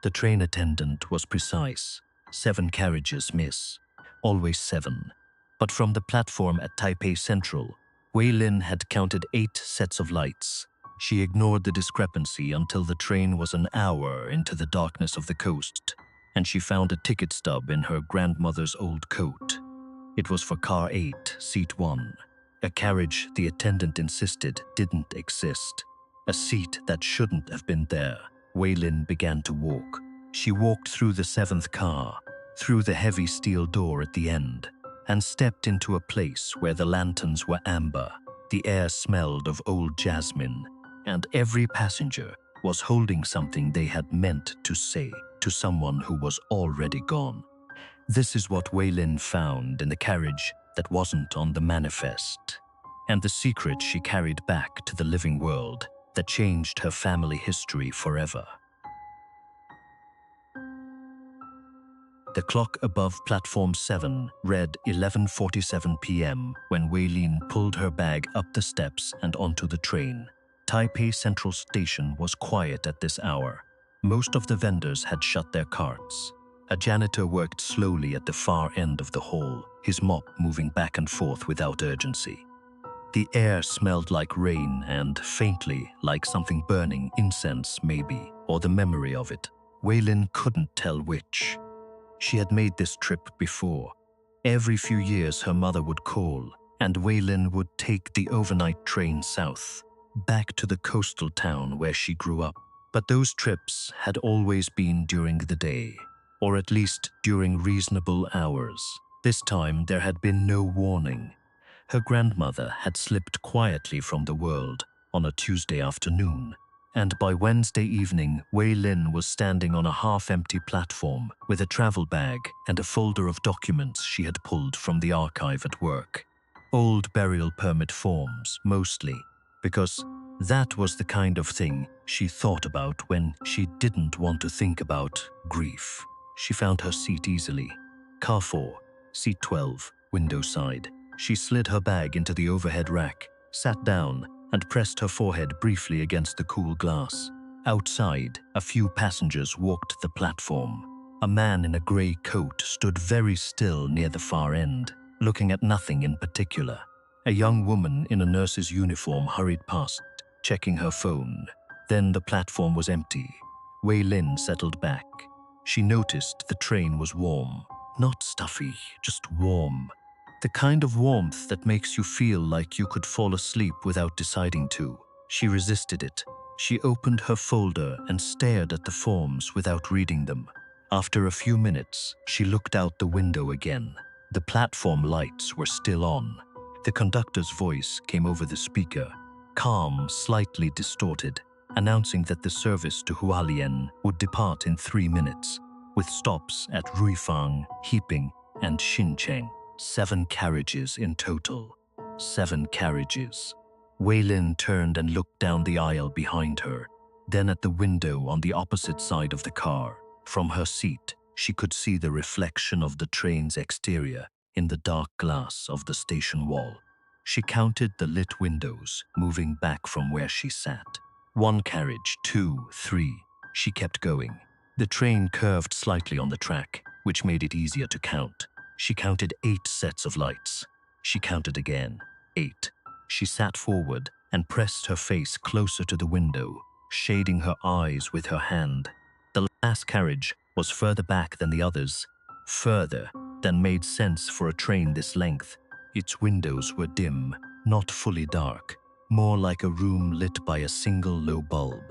The train attendant was precise. 7 carriages, miss. Always 7. But from the platform at Taipei Central, Wei-Lin had counted 8 sets of lights. She ignored the discrepancy until the train was an hour into the darkness of the coast, and she found a ticket stub in her grandmother's old coat. It was for car 8, seat 1, a carriage the attendant insisted didn't exist, a seat that shouldn't have been there. Wei-Lin began to walk. She walked through the 7th car, through the heavy steel door at the end, and stepped into a place where the lanterns were amber. The air smelled of old jasmine, and every passenger was holding something they had meant to say to someone who was already gone. This is what Wei-Lin found in the carriage that wasn't on the manifest, and the secret she carried back to the living world that changed her family history forever. The clock above platform 7 read 11:47 p.m. when Wei-Lin pulled her bag up the steps and onto the train. Taipei Central Station was quiet at this hour. Most of the vendors had shut their carts. A janitor worked slowly at the far end of the hall, his mop moving back and forth without urgency. The air smelled like rain and faintly like something burning, incense maybe, or the memory of it. Wei-Lin couldn't tell which. She had made this trip before. Every few years her mother would call, and Wei-Lin would take the overnight train south, back to the coastal town where she grew up. But those trips had always been during the day, or at least during reasonable hours. This time there had been no warning. Her grandmother had slipped quietly from the world on a Tuesday afternoon, and by Wednesday evening, Wei-Lin was standing on a half-empty platform with a travel bag and a folder of documents she had pulled from the archive at work. Old burial permit forms, mostly, because that was the kind of thing she thought about when she didn't want to think about grief. She found her seat easily. Car 4, seat 12, window side. She slid her bag into the overhead rack, sat down, and pressed her forehead briefly against the cool glass. Outside, a few passengers walked the platform. A man in a grey coat stood very still near the far end, looking at nothing in particular. A young woman in a nurse's uniform hurried past, checking her phone. Then the platform was empty. Wei-Lin settled back. She noticed the train was warm. Not stuffy, just warm. The kind of warmth that makes you feel like you could fall asleep without deciding to. She resisted it. She opened her folder and stared at the forms without reading them. After a few minutes, she looked out the window again. The platform lights were still on. The conductor's voice came over the speaker, calm, slightly distorted, announcing that the service to Hualien would depart in 3 minutes, with stops at Ruifang, Heaping, and Xincheng. 7 carriages in total. 7 carriages. Wei-Lin turned and looked down the aisle behind her, then at the window on the opposite side of the car. From her seat, she could see the reflection of the train's exterior in the dark glass of the station wall. She counted the lit windows, moving back from where she sat. 1 carriage, 2, 3. She kept going. The train curved slightly on the track, which made it easier to count. She counted 8 sets of lights. She counted again. 8. She sat forward and pressed her face closer to the window, shading her eyes with her hand. The last carriage was further back than the others, further than made sense for a train this length. Its windows were dim, not fully dark, more like a room lit by a single low bulb,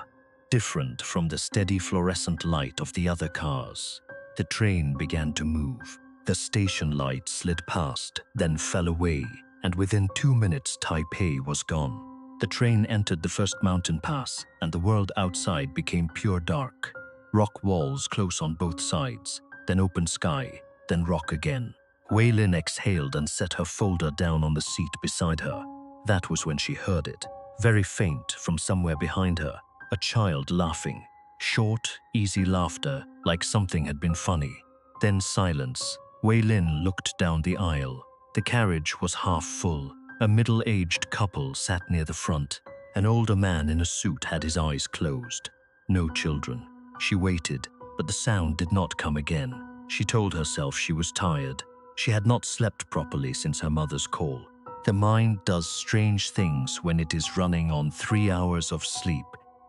different from the steady fluorescent light of the other cars. The train began to move. The station light slid past, then fell away, and within 2 minutes Taipei was gone. The train entered the first mountain pass, and the world outside became pure dark. Rock walls close on both sides, then open sky, then rock again. Wei-Lin exhaled and set her folder down on the seat beside her. That was when she heard it, very faint from somewhere behind her, a child laughing. Short, easy laughter, like something had been funny. Then silence. Wei-Lin looked down the aisle. The carriage was half full. A middle-aged couple sat near the front. An older man in a suit had his eyes closed. No children. She waited. but the sound did not come again. She told herself she was tired. She had not slept properly since her mother's call. The mind does strange things when it is running on 3 hours of sleep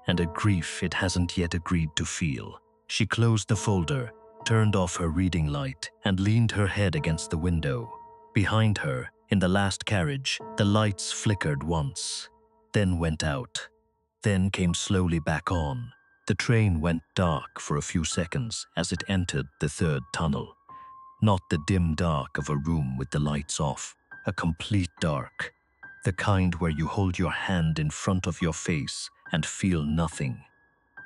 and a grief it hasn't yet agreed to feel. She closed the folder, turned off her reading light, and leaned her head against the window. Behind her, in the last carriage, the lights flickered once, then went out, then came slowly back on. The train went dark for a few seconds as it entered the third tunnel. Not the dim dark of a room with the lights off, a complete dark. The kind where you hold your hand in front of your face and feel nothing.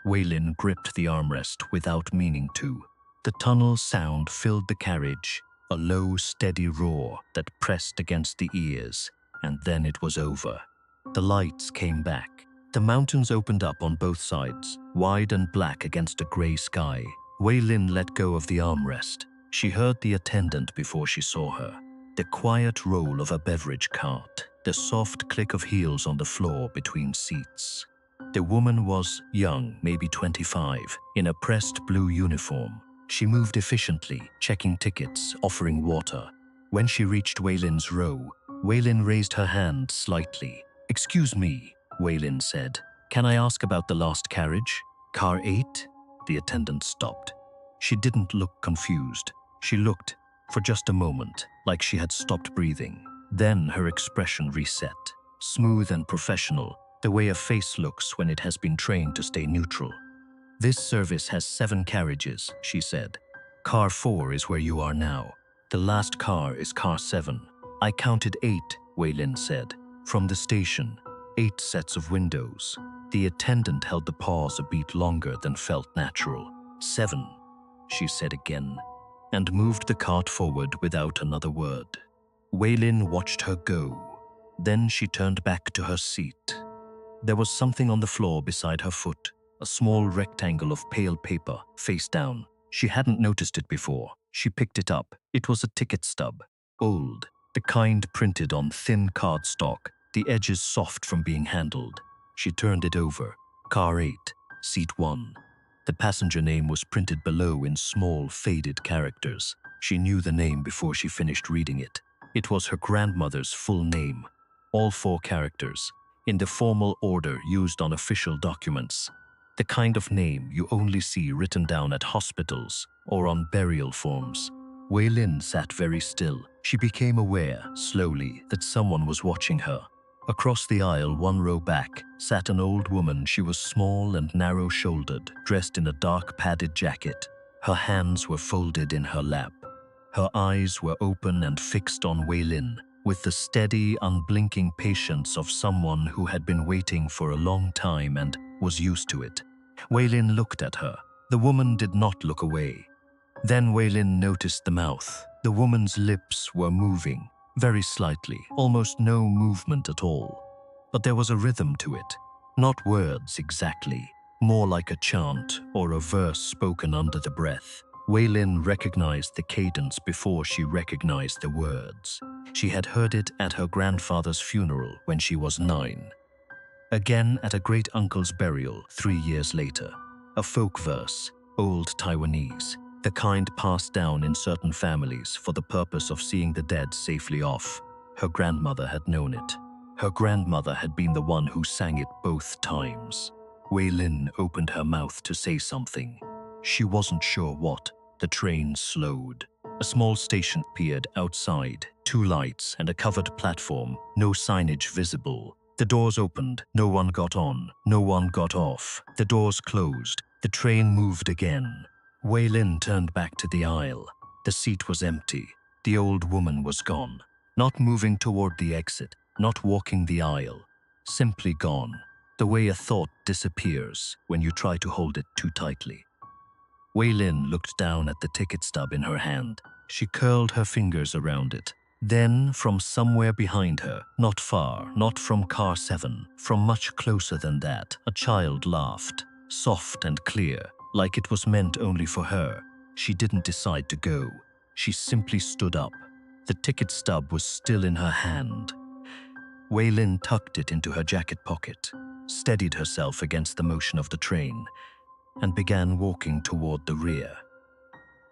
Wei-Lin gripped the armrest without meaning to. The tunnel sound filled the carriage, a low, steady roar that pressed against the ears, and then it was over. The lights came back. The mountains opened up on both sides, wide and black against a grey sky. Wei-Lin let go of the armrest. She heard the attendant before she saw her. The quiet roll of a beverage cart, the soft click of heels on the floor between seats. The woman was young, maybe 25, in a pressed blue uniform. She moved efficiently, checking tickets, offering water. When she reached Wei-Lin's row, Wei-Lin raised her hand slightly. "Excuse me," Wei-Lin said. "Can I ask about the last carriage? Car 8? The attendant stopped. She didn't look confused. She looked, for just a moment, like she had stopped breathing. Then her expression reset, smooth and professional, the way a face looks when it has been trained to stay neutral. "This service has 7 carriages," she said. "Car 4 is where you are now. The last car is car 7. "I counted 8, Wei-Lin said. "From the station, 8 sets of windows." The attendant held the pause a beat longer than felt natural. "7, she said again, and moved the cart forward without another word. Wei-Lin watched her go. Then she turned back to her seat. There was something on the floor beside her foot, a small rectangle of pale paper, face down. She hadn't noticed it before. She picked it up. It was a ticket stub, old, the kind printed on thin cardstock, the edges soft from being handled. She turned it over. Car 8, seat 1. The passenger name was printed below in small, faded characters. She knew the name before she finished reading it. It was her grandmother's full name, all 4 characters, in the formal order used on official documents. The kind of name you only see written down at hospitals or on burial forms. Wei-Lin sat very still. She became aware, slowly, that someone was watching her. Across the aisle, 1 row back, sat an old woman. She was small and narrow-shouldered, dressed in a dark padded jacket. Her hands were folded in her lap. Her eyes were open and fixed on Wei-Lin, with the steady, unblinking patience of someone who had been waiting for a long time and was used to it. Wei-Lin looked at her. The woman did not look away. Then Wei-Lin noticed the mouth. The woman's lips were moving, very slightly, almost no movement at all. But there was a rhythm to it. Not words exactly, more like a chant or a verse spoken under the breath. Wei-Lin recognized the cadence before she recognized the words. She had heard it at her grandfather's funeral when she was 9. Again at a great-uncle's burial 3 years later. A folk verse, old Taiwanese, the kind passed down in certain families for the purpose of seeing the dead safely off. Her grandmother had known it. Her grandmother had been the one who sang it both times. Wei-Lin opened her mouth to say something. She wasn't sure what. The train slowed. A small station appeared outside, 2 lights and a covered platform, no signage visible. The doors opened, no one got on, no one got off. The doors closed, the train moved again. Wei-Lin turned back to the aisle. The seat was empty. The old woman was gone. Not moving toward the exit, not walking the aisle. Simply gone, the way a thought disappears when you try to hold it too tightly. Wei-Lin looked down at the ticket stub in her hand. She curled her fingers around it. Then, from somewhere behind her, not far, not from car 7, from much closer than that, a child laughed, soft and clear, like it was meant only for her. She didn't decide to go. She simply stood up. The ticket stub was still in her hand. Wei-Lin tucked it into her jacket pocket, steadied herself against the motion of the train. and began walking toward the rear.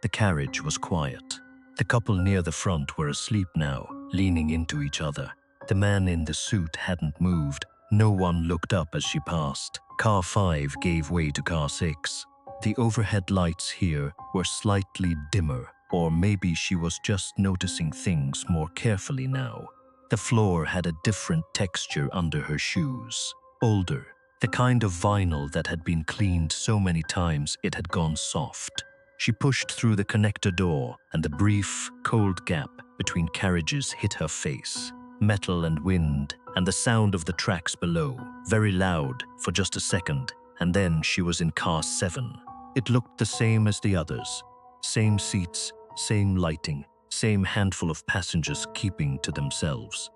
The carriage was quiet. The couple near the front were asleep now, leaning into each other. The man in the suit hadn't moved. No one looked up as she passed. Car 5 gave way to car 6. The overhead lights here were slightly dimmer, or maybe she was just noticing things more carefully now. The floor had a different texture under her shoes. Older, the kind of vinyl that had been cleaned so many times it had gone soft. She pushed through the connector door, and the brief, cold gap between carriages hit her face. Metal and wind, and the sound of the tracks below, very loud for just a second, and then she was in car 7. It looked the same as the others. Same seats, same lighting, same handful of passengers keeping to themselves.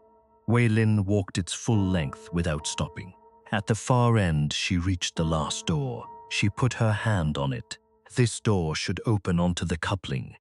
Wei-Lin walked its full length without stopping. At the far end, she reached the last door. She put her hand on it. This door should open onto the coupling.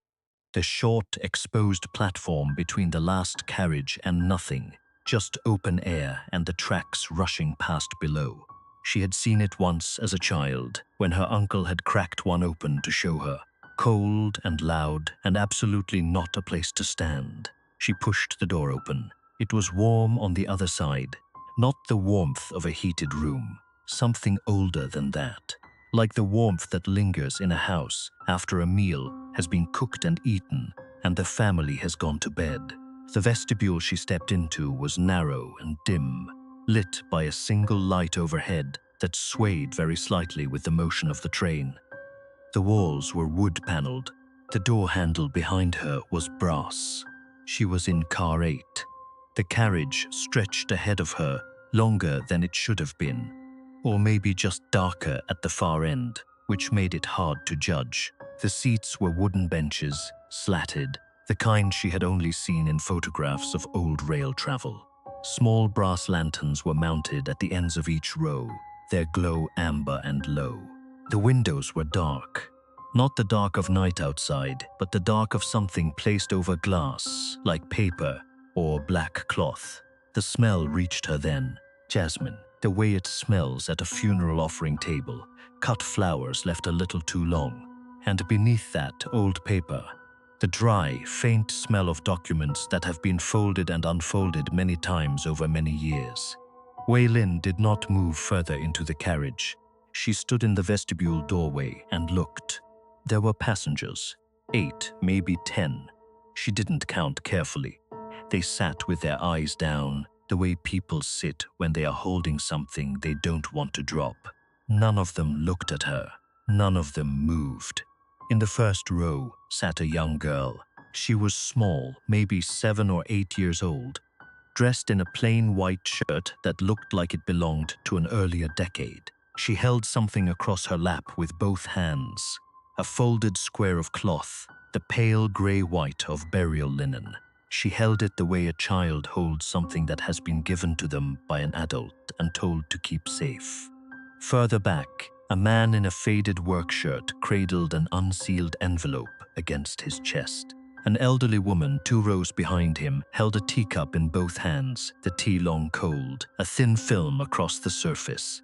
The short, exposed platform between the last carriage and nothing, just open air and the tracks rushing past below. She had seen it once as a child, when her uncle had cracked one open to show her. Cold and loud, and absolutely not a place to stand. She pushed the door open. It was warm on the other side. Not the warmth of a heated room, something older than that. Like the warmth that lingers in a house after a meal has been cooked and eaten and the family has gone to bed. The vestibule she stepped into was narrow and dim, lit by a single light overhead that swayed very slightly with the motion of the train. The walls were wood-paneled. The door handle behind her was brass. She was in car 8. The carriage stretched ahead of her, longer than it should have been, or maybe just darker at the far end, which made it hard to judge. The seats were wooden benches, slatted, the kind she had only seen in photographs of old rail travel. Small brass lanterns were mounted at the ends of each row, their glow amber and low. The windows were dark. Not the dark of night outside, but the dark of something placed over glass, like paper or black cloth. The smell reached her then. Jasmine, the way it smells at a funeral offering table, cut flowers left a little too long, and beneath that, old paper. The dry, faint smell of documents that have been folded and unfolded many times over many years. Wei-Lin did not move further into the carriage. She stood in the vestibule doorway and looked. There were passengers, 8, maybe 10. She didn't count carefully. They sat with their eyes down, the way people sit when they are holding something they don't want to drop. None of them looked at her. None of them moved. In the first row sat a young girl. She was small, maybe 7 or 8 years old, dressed in a plain white shirt that looked like it belonged to an earlier decade. She held something across her lap with both hands, a folded square of cloth, the pale gray-white of burial linen. She held it the way a child holds something that has been given to them by an adult and told to keep safe. Further back, a man in a faded work shirt cradled an unsealed envelope against his chest. An elderly woman 2 rows behind him held a teacup in both hands, the tea long cold, a thin film across the surface.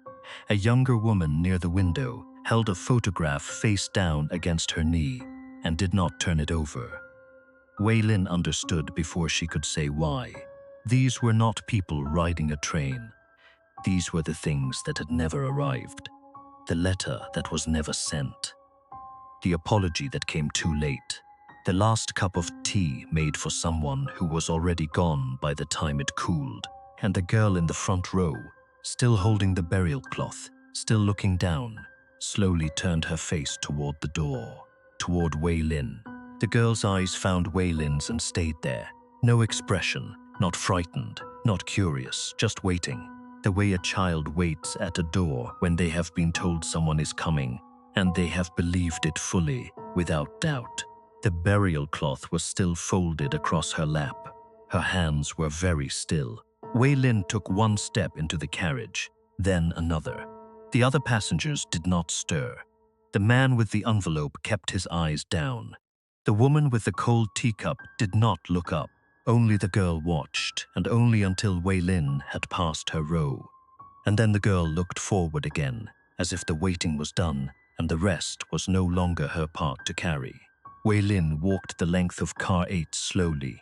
A younger woman near the window held a photograph face down against her knee and did not turn it over. Wei-Lin understood before she could say why. These were not people riding a train. These were the things that had never arrived. The letter that was never sent. The apology that came too late. The last cup of tea made for someone who was already gone by the time it cooled. And the girl in the front row, still holding the burial cloth, still looking down, slowly turned her face toward the door, toward Wei-Lin. The girl's eyes found Wei-Lin's and stayed there. No expression, not frightened, not curious, just waiting. The way a child waits at a door when they have been told someone is coming, and they have believed it fully, without doubt. The burial cloth was still folded across her lap. Her hands were very still. Wei-Lin took 1 step into the carriage, then another. The other passengers did not stir. The man with the envelope kept his eyes down. The woman with the cold teacup did not look up. Only the girl watched, and only until Wei-Lin had passed her row. And then the girl looked forward again, as if the waiting was done, and the rest was no longer her part to carry. Wei-Lin walked the length of car 8 slowly.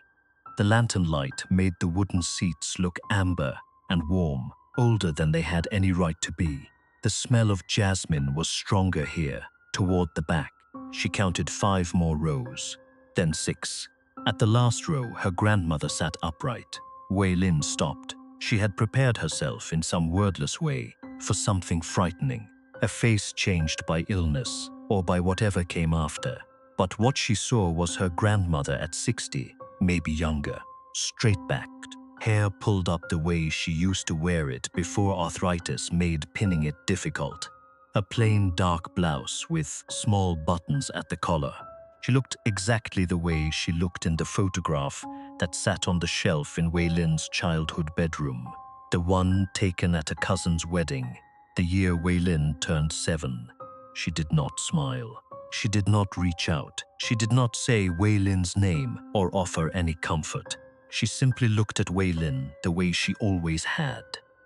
The lantern light made the wooden seats look amber and warm, older than they had any right to be. The smell of jasmine was stronger here. Toward the back, she counted 5 more rows, then 6. At the last row, her grandmother sat upright. Wei-Lin stopped. She had prepared herself in some wordless way for something frightening, a face changed by illness or by whatever came after. But what she saw was her grandmother at 60, maybe younger, straight-backed, hair pulled up the way she used to wear it before arthritis made pinning it difficult. A plain dark blouse with small buttons at the collar. She looked exactly the way she looked in the photograph that sat on the shelf in Wei-Lin's childhood bedroom, the one taken at a cousin's wedding, the year Wei-Lin turned 7. She did not smile. She did not reach out. She did not say Wei-Lin's name or offer any comfort. She simply looked at Wei-Lin the way she always had,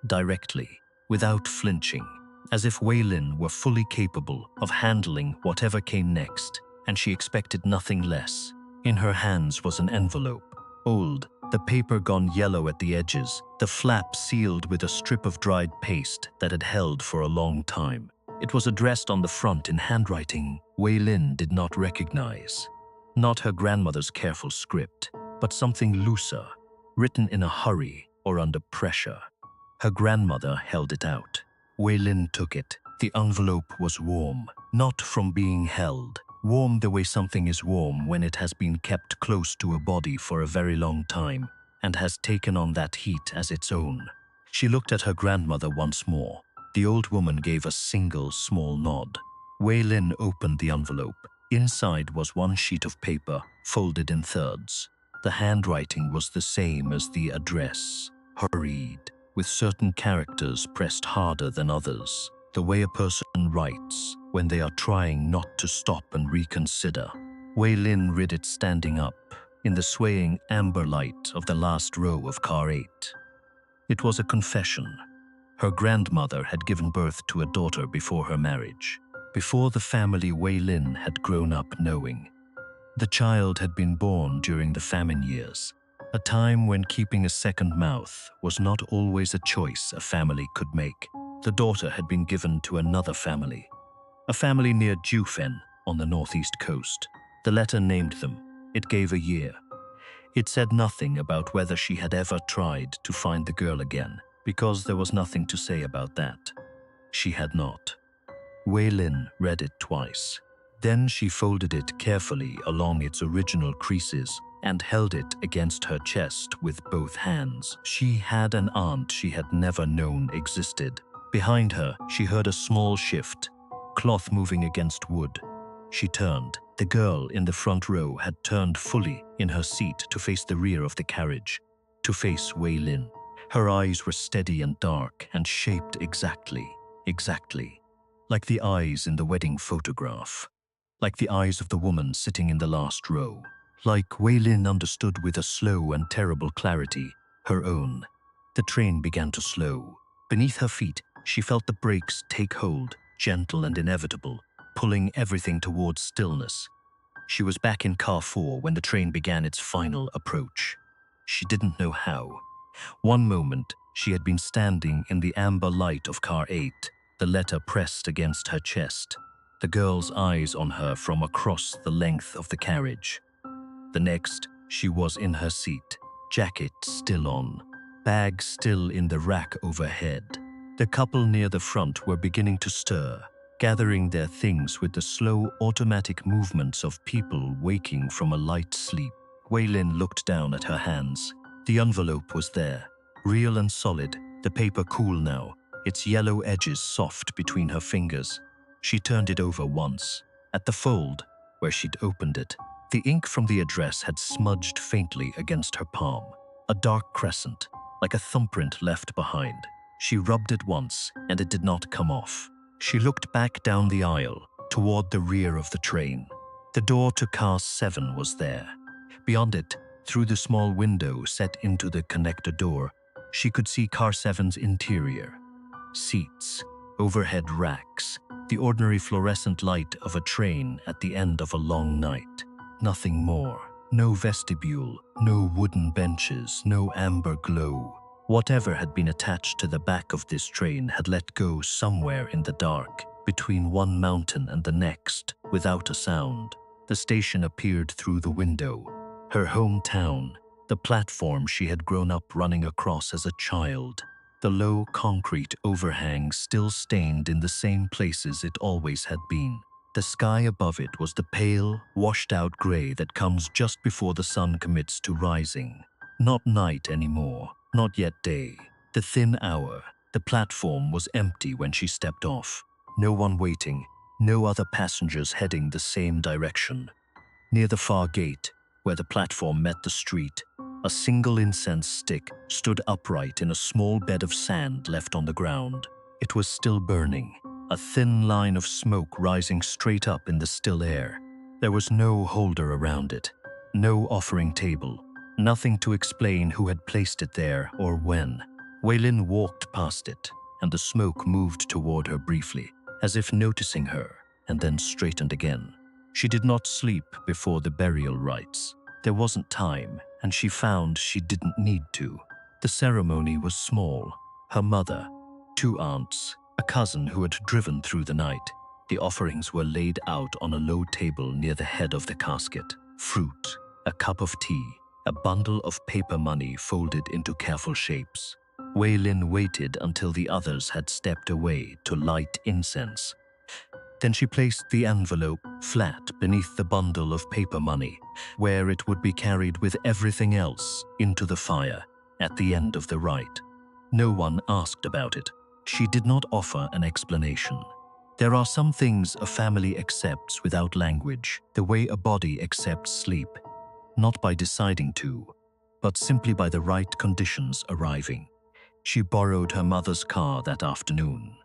directly, without flinching, as if Wei-Lin were fully capable of handling whatever came next, and she expected nothing less. In her hands was an envelope, old, the paper gone yellow at the edges, the flap sealed with a strip of dried paste that had held for a long time. It was addressed on the front in handwriting Wei-Lin did not recognize. Not her grandmother's careful script, but something looser, written in a hurry or under pressure. Her grandmother held it out. Wei-Lin took it. The envelope was warm, not from being held. Warm the way something is warm when it has been kept close to a body for a very long time and has taken on that heat as its own. She looked at her grandmother once more. The old woman gave a single small nod. Wei-Lin opened the envelope. Inside was one sheet of paper, folded in thirds. The handwriting was the same as the address, hurried, with certain characters pressed harder than others, the way a person writes when they are trying not to stop and reconsider. Wei-Lin read it standing up, in the swaying amber light of the last row of car 8. It was a confession. Her grandmother had given birth to a daughter before her marriage, before the family Wei-Lin had grown up knowing. The child had been born during the famine years, a time when keeping a second mouth was not always a choice a family could make. The daughter had been given to another family, a family near Jufen on the northeast coast. The letter named them. It gave a year. It said nothing about whether she had ever tried to find the girl again, because there was nothing to say about that. She had not. Wei-Lin read it twice. Then she folded it carefully along its original creases and held it against her chest with both hands. She had an aunt she had never known existed. Behind her, she heard a small shift, cloth moving against wood. She turned. The girl in the front row had turned fully in her seat to face the rear of the carriage, to face Wei-Lin. Her eyes were steady and dark and shaped exactly, like the eyes in the wedding photograph, like the eyes of the woman sitting in the last row. Like Wei-Lin understood with a slow and terrible clarity, her own. The train began to slow. Beneath her feet, she felt the brakes take hold, gentle and inevitable, pulling everything towards stillness. She was back in car 4 when the train began its final approach. She didn't know how. One moment, she had been standing in the amber light of car 8, the letter pressed against her chest, the girl's eyes on her from across the length of the carriage. The next, she was in her seat, jacket still on, bag still in the rack overhead. The couple near the front were beginning to stir, gathering their things with the slow automatic movements of people waking from a light sleep. Wei-Lin looked down at her hands. The envelope was there, real and solid, the paper cool now, its yellow edges soft between her fingers. She turned it over once. At the fold, where she'd opened it, the ink from the address had smudged faintly against her palm, a dark crescent, like a thumbprint left behind. She rubbed it once, and it did not come off. She looked back down the aisle, toward the rear of the train. The door to car 7 was there. Beyond it, through the small window set into the connector door, she could see car 7's interior. Seats, overhead racks, the ordinary fluorescent light of a train at the end of a long night. Nothing more. No vestibule, no wooden benches, no amber glow. Whatever had been attached to the back of this train had let go somewhere in the dark, between one mountain and the next, without a sound. The station appeared through the window. Her hometown, the platform she had grown up running across as a child. The low concrete overhangs still stained in the same places it always had been. The sky above it was the pale, washed-out gray that comes just before the sun commits to rising. Not night anymore, not yet day. The thin hour. The platform was empty when she stepped off. No one waiting, no other passengers heading the same direction. Near the far gate, where the platform met the street, a single incense stick stood upright in a small bed of sand left on the ground. It was still burning, a thin line of smoke rising straight up in the still air. There was no holder around it, no offering table, nothing to explain who had placed it there or when. Wei-Lin walked past it, and the smoke moved toward her briefly, as if noticing her, and then straightened again. She did not sleep before the burial rites. There wasn't time, and she found she didn't need to. The ceremony was small. Her mother, 2 aunts, a cousin who had driven through the night. The offerings were laid out on a low table near the head of the casket. Fruit, a cup of tea, a bundle of paper money folded into careful shapes. Wei-Lin waited until the others had stepped away to light incense. Then she placed the envelope flat beneath the bundle of paper money, where it would be carried with everything else into the fire at the end of the rite. No one asked about it. She did not offer an explanation. There are some things a family accepts without language, the way a body accepts sleep, not by deciding to, but simply by the right conditions arriving. She borrowed her mother's car that afternoon.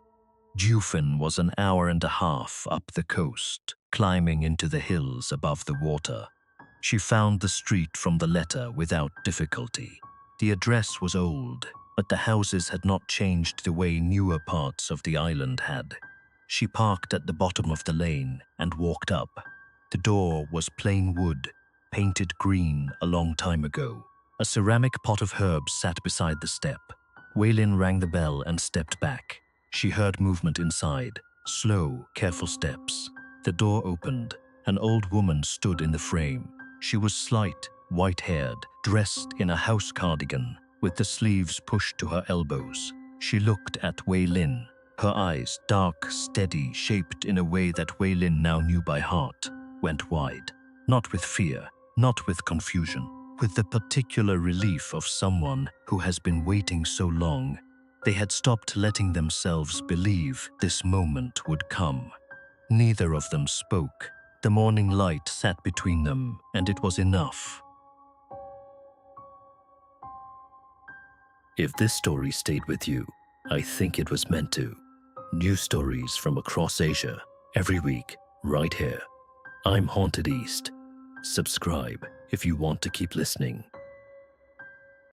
Jufin was an hour and a half up the coast, climbing into the hills above the water. She found the street from the letter without difficulty. The address was old, but the houses had not changed the way newer parts of the island had. She parked at the bottom of the lane and walked up. The door was plain wood, painted green a long time ago. A ceramic pot of herbs sat beside the step. Wei-Lin rang the bell and stepped back. She heard movement inside, slow, careful steps. The door opened. An old woman stood in the frame. She was slight, white-haired, dressed in a house cardigan, with the sleeves pushed to her elbows. She looked at Wei-Lin. Her eyes, dark, steady, shaped in a way that Wei-Lin now knew by heart, went wide. Not with fear, not with confusion, with the particular relief of someone who has been waiting so long. They had stopped letting themselves believe this moment would come. Neither of them spoke. The morning light sat between them, and it was enough. If this story stayed with you, I think it was meant to. New stories from across Asia, every week, right here. I'm Haunted East. Subscribe if you want to keep listening.